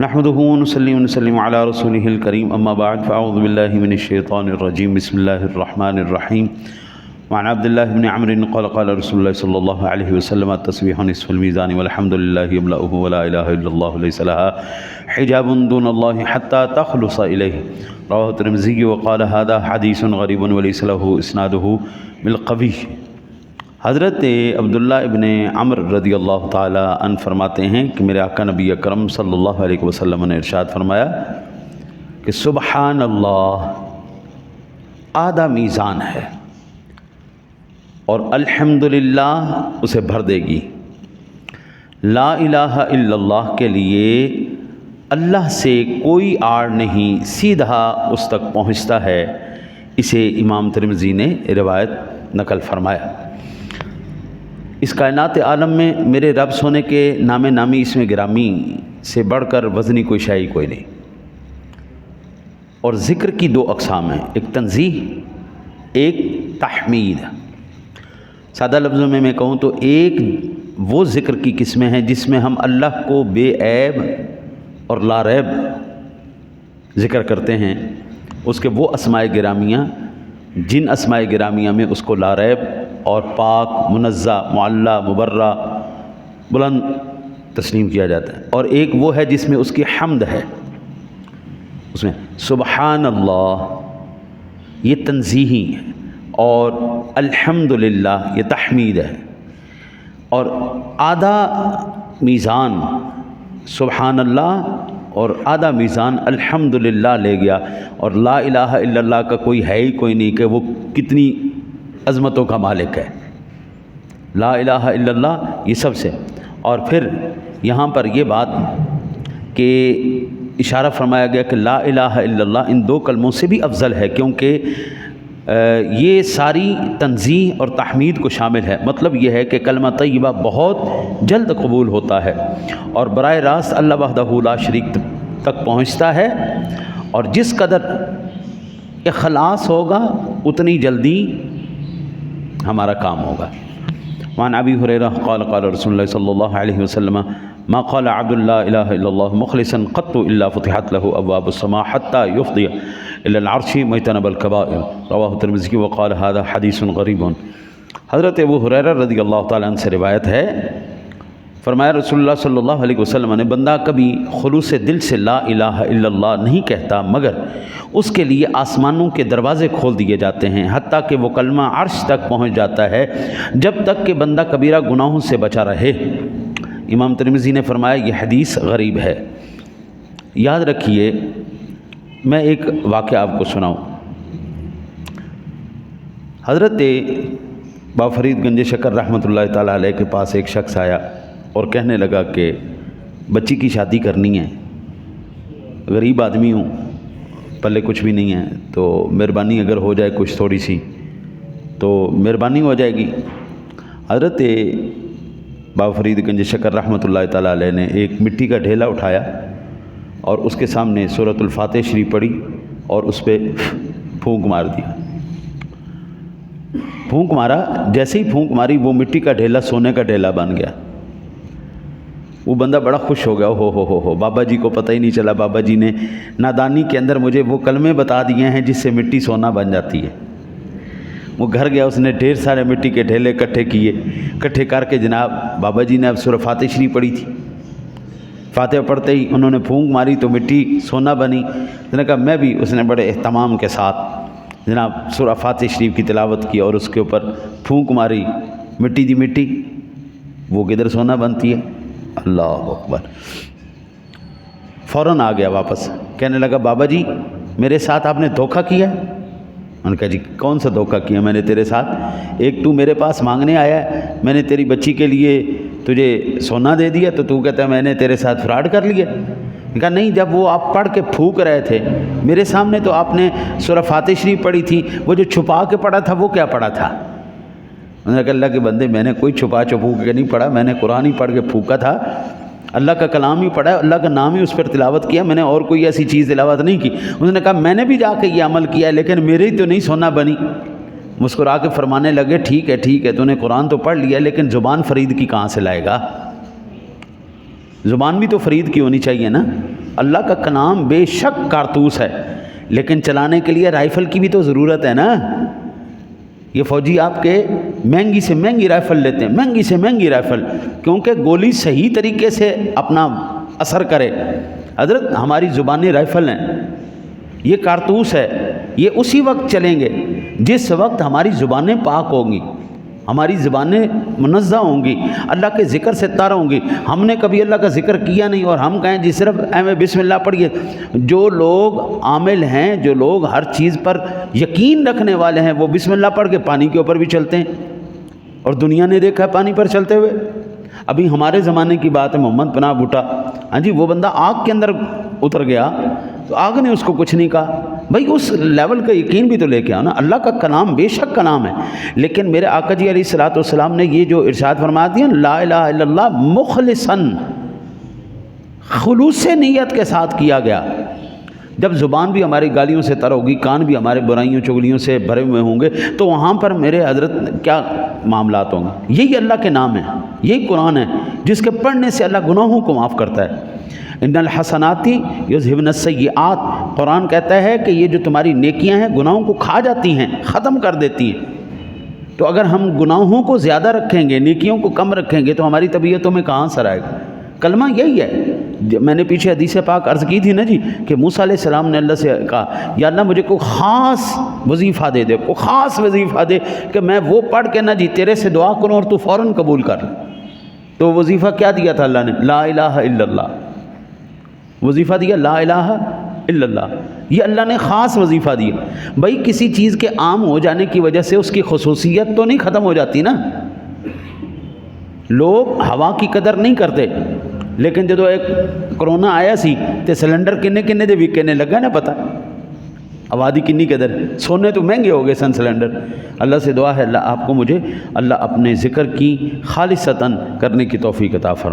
نحمده ونصلي ونسلم على رسوله الكريم اما بعد فاعوذ بالله من الشيطان الرجيم بسم الله الرحمن الرحيم وعن عبد الله بن عمرو قال قال رسول الله صلى الله عليه وسلم التسبيح نصف الميزان والحمد لله يملأه ولا اله الا الله ليس لها حجاب دون الله حتى تخلص اليه رواه الترمذي وقال هذا حديث غريب وليس له اسناده بالقوي۔ حضرت عبداللہ ابن عمر رضی اللہ تعالی عنہ فرماتے ہیں کہ میرے آقا نبی اکرم صلی اللہ علیہ وسلم نے ارشاد فرمایا کہ سبحان اللہ آدھا میزان ہے اور الحمدللہ اسے بھر دے گی۔ لا الہ الا اللہ کے لیے اللہ سے کوئی آڑ نہیں، سیدھا اس تک پہنچتا ہے۔ اسے امام ترمذی نے روایت نقل فرمایا۔ اس کائنات عالم میں میرے رب سونے کے نام نامی اس میں گرامی سے بڑھ کر وزنی کوئی شے کوئی نہیں۔ اور ذکر کی دو اقسام ہیں، ایک تنزیہ، ایک تحمید۔ سادہ لفظوں میں کہوں تو ایک وہ ذکر کی قسمیں ہیں جس میں ہم اللہ کو بے عیب اور لا ریب ذکر کرتے ہیں، اس کے وہ اسماء گرامیہ جن اسماء گرامیہ میں اس کو لا ریب اور پاک، منزہ، معلیٰ، مبرہ، بلند تسلیم کیا جاتا ہے، اور ایک وہ ہے جس میں اس کی حمد ہے، اس میں سبحان اللہ یہ تنزیہی ہے اور الحمدللہ یہ تحمید ہے۔ اور آدھا میزان سبحان اللہ اور آدھا میزان الحمدللہ لے گیا، اور لا الہ الا اللہ کا کوئی ہے ہی کوئی نہیں کہ وہ کتنی عظمتوں کا مالک ہے۔ لا الہ الا اللہ یہ سب سے، اور پھر یہاں پر یہ بات کہ اشارہ فرمایا گیا کہ لا الہ الا اللہ ان دو کلموں سے بھی افضل ہے، کیونکہ یہ ساری تنزیہ اور تحمید کو شامل ہے۔ مطلب یہ ہے کہ کلمہ طیبہ بہت جلد قبول ہوتا ہے اور براہ راست اللہ وحدہ لا شریک تک پہنچتا ہے، اور جس قدر اخلاص ہوگا اتنی جلدی ہمارا کام ہوگا۔ وعن ابی ہریرہ قال قال رسول اللہ صلی اللہ علیہ وسلم ما قال عبد لا الہ الا اللہ مخلصا قط الا فتحت له ابواب السماء حتى يفضي الى العرش مجتنب الكبائر رواه الترمذی وقال هذا حدیث غریب۔ حضرت ابو ہریرہ رضی اللہ تعالیٰ عنہ سے روایت ہے، فرمایا رسول اللہ صلی اللہ علیہ وسلم نے بندہ کبھی خلوص دل سے لا الہ الا اللہ نہیں کہتا مگر اس کے لیے آسمانوں کے دروازے کھول دیے جاتے ہیں، حتیٰ کہ وہ کلمہ عرش تک پہنچ جاتا ہے، جب تک کہ بندہ کبیرہ گناہوں سے بچا رہے۔ امام ترمذی نے فرمایا یہ حدیث غریب ہے۔ یاد رکھیے، میں ایک واقعہ آپ کو سناؤں۔ حضرت بابا فرید گنج شکر رحمۃ اللہ تعالیٰ علیہ کے پاس ایک شخص آیا اور کہنے لگا کہ بچی کی شادی کرنی ہے، غریب آدمی ہوں، پلے کچھ بھی نہیں ہے، تو مہربانی اگر ہو جائے کچھ تھوڑی سی تو مہربانی ہو جائے گی۔ حضرت بابا فرید گنج شکر رحمۃ اللہ تعالیٰ علیہ نے ایک مٹی کا ڈھیلا اٹھایا اور اس کے سامنے سورۃ الفاتح شریف پڑھی اور اس پہ پھونک مار دیا۔ پھونک مارا، جیسے ہی پھونک ماری وہ مٹی کا ڈھیلا سونے کا ڈھیلا بن گیا۔ وہ بندہ بڑا خوش ہو گیا، ہو بابا جی کو پتہ ہی نہیں چلا، بابا جی نے نادانی کے اندر مجھے وہ کلمے بتا دیے ہیں جس سے مٹی سونا بن جاتی ہے۔ وہ گھر گیا، اس نے ڈھیر سارے مٹی کے ڈھیلے اکٹھے کر کے جناب بابا جی نے اب سورہ فاتح شریف پڑھی تھی، فاتحہ پڑھتے ہی انہوں نے پھونک ماری تو مٹی سونا بنی۔ اس نے کہا میں بھی، اس نے بڑے اہتمام کے ساتھ جناب سورہ فاتح شریف کی تلاوت کی اور اس کے اوپر پھونک ماری، مٹی دی مٹی وہ کدھر سونا بنتی ہے۔ اللہ اکبر۔ فوراً آ گیا واپس، کہنے لگا بابا جی میرے ساتھ آپ نے دھوکہ کیا ہے۔ انہوں نے کہا جی کون سا دھوکہ کیا میں نے تیرے ساتھ؟ ایک تو میرے پاس مانگنے آیا ہے، میں نے تیری بچی کے لیے تجھے سونا دے دیا تو کہتا ہے میں نے تیرے ساتھ فراڈ کر لیا۔ کہا نہیں، جب وہ آپ پڑھ کے پھونک رہے تھے میرے سامنے تو آپ نے سورہ فاتح شریف پڑھی تھی، وہ جو چھپا کے پڑھا تھا وہ کیا پڑھا تھا؟ انہوں نے کہا اللہ کے بندے میں نے کوئی چھپا کے نہیں پڑھا، میں نے قرآن ہی پڑھ کے پھونکا تھا، اللہ کا کلام ہی پڑھا ہے، اللہ کا نام ہی اس پر تلاوت کیا، میں نے اور کوئی ایسی چیز تلاوت نہیں کی۔ انہوں نے کہا میں نے بھی جا کے یہ عمل کیا لیکن میری تو نہیں سونا بنی۔ مسکرا کے فرمانے لگے ٹھیک ہے تو نے قرآن تو پڑھ لیا لیکن زبان فرید کی کہاں سے لائے گا؟ زبان بھی تو فرید کی ہونی چاہیے نا۔ اللہ کا کلام بے شک کارتوس ہے، لیکن چلانے کے لیے رائفل کی بھی تو ضرورت ہے نا۔ یہ فوجی آپ کے مہنگی سے مہنگی رائفل لیتے ہیں، مہنگی سے مہنگی رائفل، کیونکہ گولی صحیح طریقے سے اپنا اثر کرے۔ حضرت ہماری زبانی رائفل ہیں، یہ کارتوس ہے، یہ اسی وقت چلیں گے جس وقت ہماری زبانیں پاک ہوں گی، ہماری زبانیں منزہ ہوں گی، اللہ کے ذکر سے تر ہوں گی۔ ہم نے کبھی اللہ کا ذکر کیا نہیں اور ہم کہیں جی صرف بسم اللہ پڑھیے۔ جو لوگ عامل ہیں، جو لوگ ہر چیز پر یقین رکھنے والے ہیں، وہ بسم اللہ پڑھ کے پانی کے اوپر بھی چلتے ہیں، اور دنیا نے دیکھا ہے پانی پر چلتے ہوئے۔ ابھی ہمارے زمانے کی بات ہے، محمد پناہ بھٹا، ہاں جی، وہ بندہ آگ کے اندر اتر گیا تو آگ نے اس کو کچھ نہیں کہا۔ بھائی اس لیول کا یقین بھی تو لے کے آؤ نا۔ اللہ کا کلام بے شک کلام ہے، لیکن میرے آقا جی علیہ الصلوۃ والسلام نے یہ جو ارشاد فرما دیا لا الہ الا اللہ مخلصاً، خلوص نیت کے ساتھ کیا گیا۔ جب زبان بھی ہماری گالیوں سے تر ہوگی، کان بھی ہمارے برائیوں چغلیوں سے بھرے ہوئے ہوں گے، تو وہاں پر میرے حضرت کیا معاملات ہوں گے؟ یہی اللہ کے نام ہے، یہی قرآن ہے جس کے پڑھنے سے اللہ گناہوں کو معاف کرتا ہے۔ ان الحسنات یذہبن السیئات، قرآن کہتا ہے کہ یہ جو تمہاری نیکیاں ہیں گناہوں کو کھا جاتی ہیں، ختم کر دیتی ہیں۔ تو اگر ہم گناہوں کو زیادہ رکھیں گے، نیکیوں کو کم رکھیں گے، تو ہماری طبیعتوں میں کہاں اثر آئے گا؟ کلمہ یہی ہے۔ میں نے پیچھے حدیث پاک عرض کی تھی نا جی، کہ موسیٰ علیہ السلام نے اللہ سے کہا یا اللہ مجھے کوئی خاص وظیفہ دے دے، کوئی خاص وظیفہ دے کہ میں وہ پڑھ کے نا جی تیرے سے دعا کروں اور تو فوراً قبول کر لے۔ تو وظیفہ کیا دیا تھا اللہ نے؟ لا الہ الا اللہ، وظیفہ دیا لا الہ الا اللہ، یہ اللہ نے خاص وظیفہ دیا۔ بھائی کسی چیز کے عام ہو جانے کی وجہ سے اس کی خصوصیت تو نہیں ختم ہو جاتی نا۔ لوگ ہوا کی قدر نہیں کرتے، لیکن جدو ایک کرونا آیا سی تے سلنڈر کنے دے وکنے لگا نا پتہ، آبادی کنی قدر، سونے تو مہنگے ہو گئے سن سلنڈر۔ اللہ سے دعا ہے اللہ آپ کو مجھے اللہ اپنے ذکر کی خالصتاً کرنے کی توفیق عطا فرمائے۔